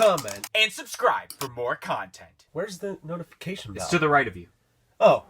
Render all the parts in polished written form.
comment, and subscribe for more content. Where's the notification bell? It's to the right of you. Oh.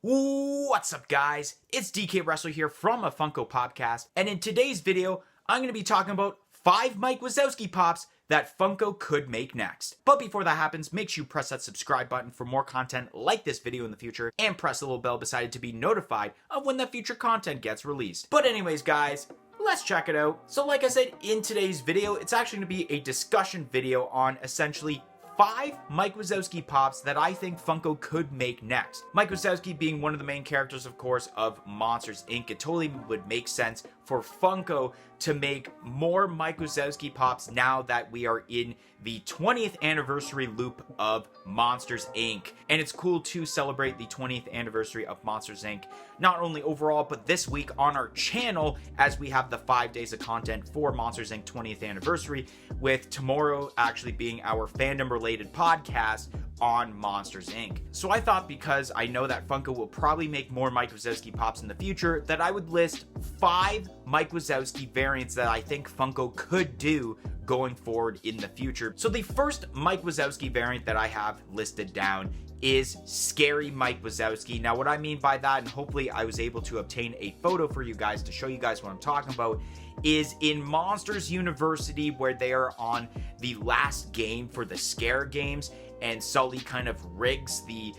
What's up, guys? It's DK Wrestler here from a Funko Podcast, and in today's video, I'm going to be talking about 5 Mike Wazowski pops that Funko could make next. But before that happens, make sure you press that subscribe button for more content like this video in the future, and press the little bell beside it to be notified of when that future content gets released. But anyways, guys, let's check it out. So like I said, in today's video, it's actually going to be a discussion video on essentially 5 Mike Wazowski pops that I think Funko could make next. Mike Wazowski being one of the main characters, of course, of Monsters, Inc. It totally would make sense for Funko to make more Mike Wazowski pops now that we are in the 20th anniversary loop of Monsters, Inc. And it's cool to celebrate the 20th anniversary of Monsters, Inc. not only overall, but this week on our channel, as we have the 5 days of content for Monsters, Inc. 20th anniversary, with tomorrow actually being our fandom-related podcast on Monsters, Inc. So I thought, because I know that Funko will probably make more Mike Wazowski pops in the future, that I would list 5 Mike Wazowski variants that I think Funko could do going forward in the future. So the first Mike Wazowski variant that I have listed down is Scary Mike Wazowski. Now what I mean by that, and hopefully I was able to obtain a photo for you guys to show you guys what I'm talking about, is in Monsters University, where they are on the last game for the Scare games, and Sully kind of rigs the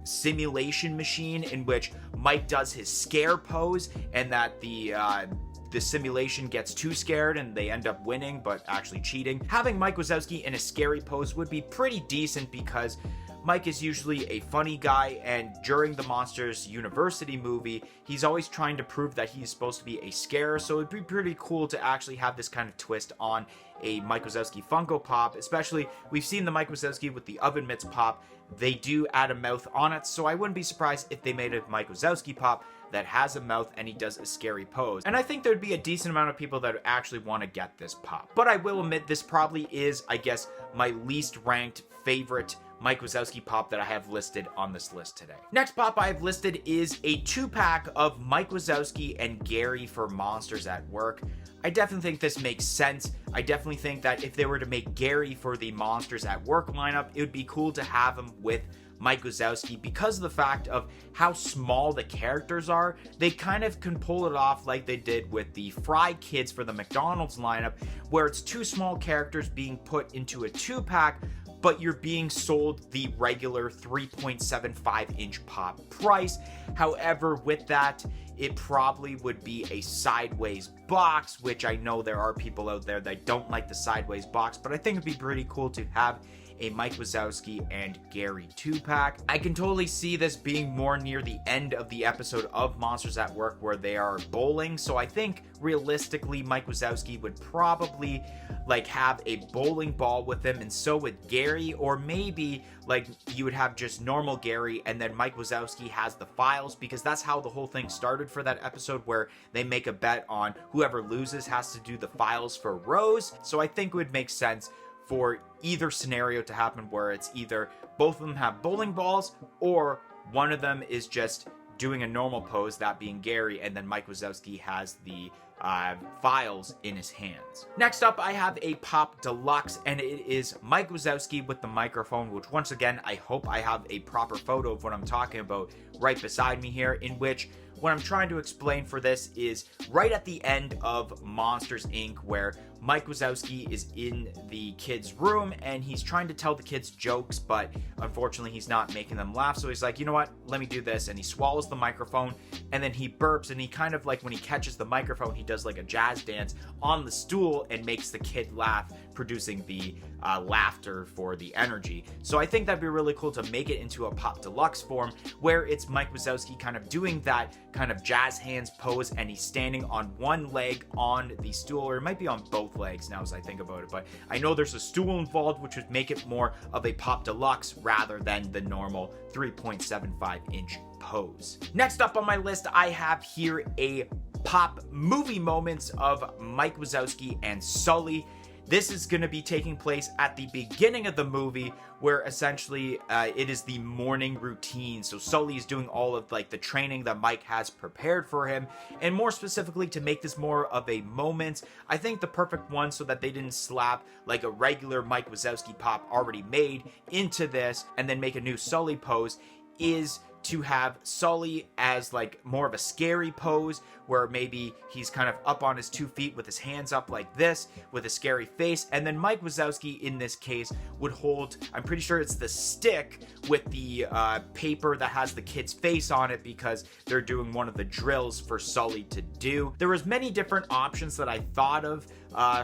simulation machine in which Mike does his scare pose, and that the simulation gets too scared and they end up winning but actually cheating. Having Mike Wazowski in a scary pose would be pretty decent, because Mike is usually a funny guy, and during the Monsters University movie, he's always trying to prove that he's supposed to be a scare, so it'd be pretty cool to actually have this kind of twist on a Mike Wazowski Funko Pop. Especially, we've seen the Mike Wazowski with the Oven Mitts Pop. They do add a mouth on it, so I wouldn't be surprised if they made a Mike Wazowski Pop that has a mouth and he does a scary pose. And I think there'd be a decent amount of people that actually want to get this pop. But I will admit, this probably is, I guess, my least ranked favorite Mike Wazowski pop that I have listed on this list today. Next pop I have listed is a 2-pack of Mike Wazowski and Gary for Monsters at Work. I definitely think this makes sense. I definitely think that if they were to make Gary for the Monsters at Work lineup, it would be cool to have him with Mike Wazowski, because of the fact of how small the characters are. They kind of can pull it off like they did with the Fry Kids for the McDonald's lineup, where it's 2 small characters being put into a 2-pack, but you're being sold the regular 3.75-inch pop price. However, with that, it probably would be a sideways box, which I know there are people out there that don't like the sideways box, but I think it'd be pretty cool to have a Mike Wazowski and Gary 2-pack. I can totally see this being more near the end of the episode of Monsters at Work, where they are bowling, so I think realistically Mike Wazowski would probably like have a bowling ball with him, and so would Gary. Or maybe like you would have just normal Gary and then Mike Wazowski has the files, because that's how the whole thing started for that episode, where they make a bet on whoever loses has to do the files for Rose. So I think it would make sense for either scenario to happen, where it's either both of them have bowling balls, or one of them is just doing a normal pose, that being Gary, and then Mike Wazowski has the files in his hands. Next up, I have a Pop Deluxe, and it is Mike Wazowski with the microphone, which once again, I hope I have a proper photo of what I'm talking about right beside me here, in which what I'm trying to explain for this is right at the end of Monsters, Inc., where Mike Wazowski is in the kids' room and he's trying to tell the kids jokes, but unfortunately he's not making them laugh. So he's like, you know what, let me do this. And he swallows the microphone, and then he burps, and he kind of like, when he catches the microphone, he does like a jazz dance on the stool and makes the kid laugh, producing the laughter for the energy. So I think that'd be really cool to make it into a Pop Deluxe form, where it's Mike Wazowski kind of doing that kind of jazz hands pose, and he's standing on one leg on the stool, or it might be on both legs now as I think about it, but I know there's a stool involved, which would make it more of a Pop Deluxe rather than the normal 3.75-inch pose. Next up on my list, I have here a Pop Movie Moments of Mike Wazowski and Sully. this is going to be taking place at the beginning of the movie, where essentially it is the morning routine. So Sully is doing all of like the training that Mike has prepared for him, and more specifically to make this more of a moment, I think the perfect one so that they didn't slap like a regular Mike Wazowski pop already made into this and then make a new Sully pose is to have Sully as like more of a scary pose, where maybe he's kind of up on his 2 feet with his hands up like this with a scary face, and then Mike Wazowski in this case would hold, I'm pretty sure it's the stick with the paper that has the kid's face on it, because they're doing one of the drills for Sully to do. There was many different options that I thought of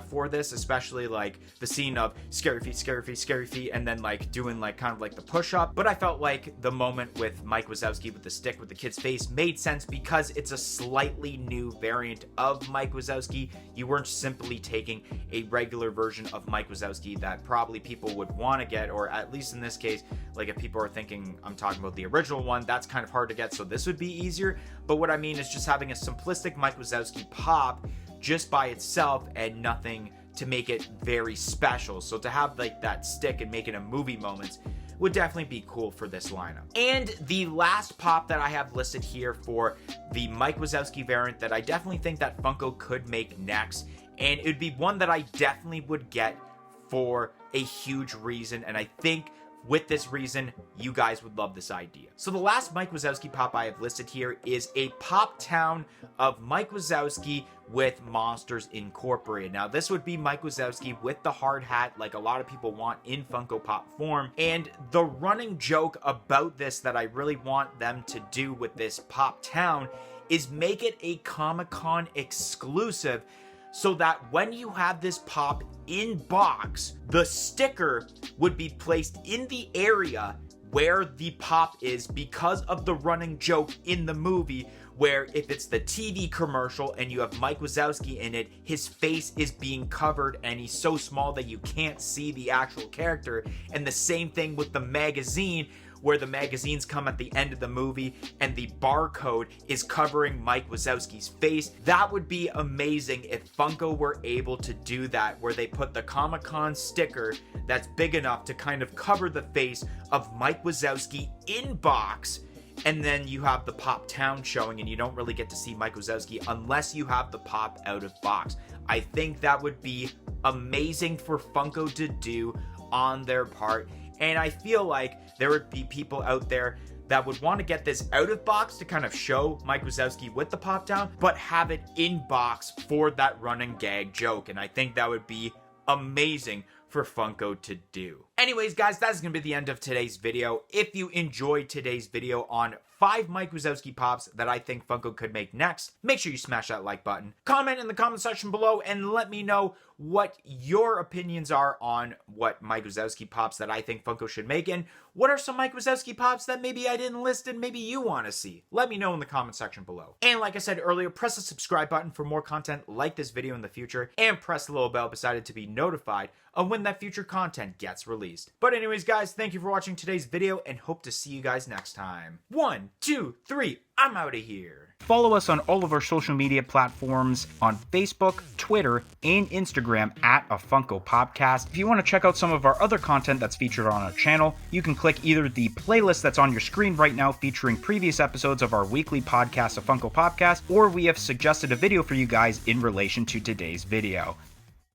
for this, especially like the scene of scary feet, scary feet, scary feet, and then like doing like kind of like the push-up. But I felt like the moment with Mike Wazowski with the stick with the kid's face made sense because it's a slightly new variant of Mike Wazowski. You weren't simply taking a regular version of Mike Wazowski that probably people would want to get, or at least in this case, like if people are thinking I'm talking about the original one, that's kind of hard to get, so this would be easier. But what I mean is just having a simplistic Mike Wazowski pop just by itself and nothing to make it very special. So to have like that stick and make it a movie moments would definitely be cool for this lineup. And the last pop that I have listed here for the Mike Wazowski variant that I definitely think that Funko could make next, and it would be one that I definitely would get for a huge reason, and I think with this reason, you guys would love this idea. So the last Mike Wazowski pop I have listed here is a pop town of Mike Wazowski with Monsters Incorporated. Now this would be Mike Wazowski with the hard hat like a lot of people want in Funko Pop form. And the running joke about this that I really want them to do with this pop town is make it a Comic-Con exclusive, so that when you have this pop in box, the sticker would be placed in the area where the pop is, because of the running joke in the movie where if it's the TV commercial and you have Mike Wazowski in it, his face is being covered and he's so small that you can't see the actual character. And the same thing with the magazine, where the magazines come at the end of the movie and the barcode is covering Mike Wazowski's face. That would be amazing if Funko were able to do that, where they put the Comic-Con sticker that's big enough to kind of cover the face of Mike Wazowski in box, and then you have the pop town showing and you don't really get to see Mike Wazowski unless you have the pop out of box. I think that would be amazing for Funko to do on their part, and I feel like there would be people out there that would want to get this out of box to kind of show Mike Wazowski with the pop down, but have it in box for that running gag joke. And I think that would be amazing for Funko to do. Anyways, guys, that's going to be the end of today's video. If you enjoyed today's video on 5 Mike Wazowski pops that I think Funko could make next, make sure you smash that like button. Comment in the comment section below and let me know what your opinions are on what Mike Wazowski pops that I think Funko should make, and what are some Mike Wazowski pops that maybe I didn't list and maybe you want to see. Let me know in the comment section below. And like I said earlier, press the subscribe button for more content like this video in the future, and press the little bell beside it to be notified of when that future content gets released. But anyways, guys, thank you for watching today's video and hope to see you guys next time. 1, 2, 3, I'm out of here. Follow us on all of our social media platforms on Facebook, Twitter, and Instagram at A Funko Popcast. If you want to check out some of our other content that's featured on our channel, you can click either the playlist that's on your screen right now featuring previous episodes of our weekly podcast, A Funko Popcast, or we have suggested a video for you guys in relation to today's video.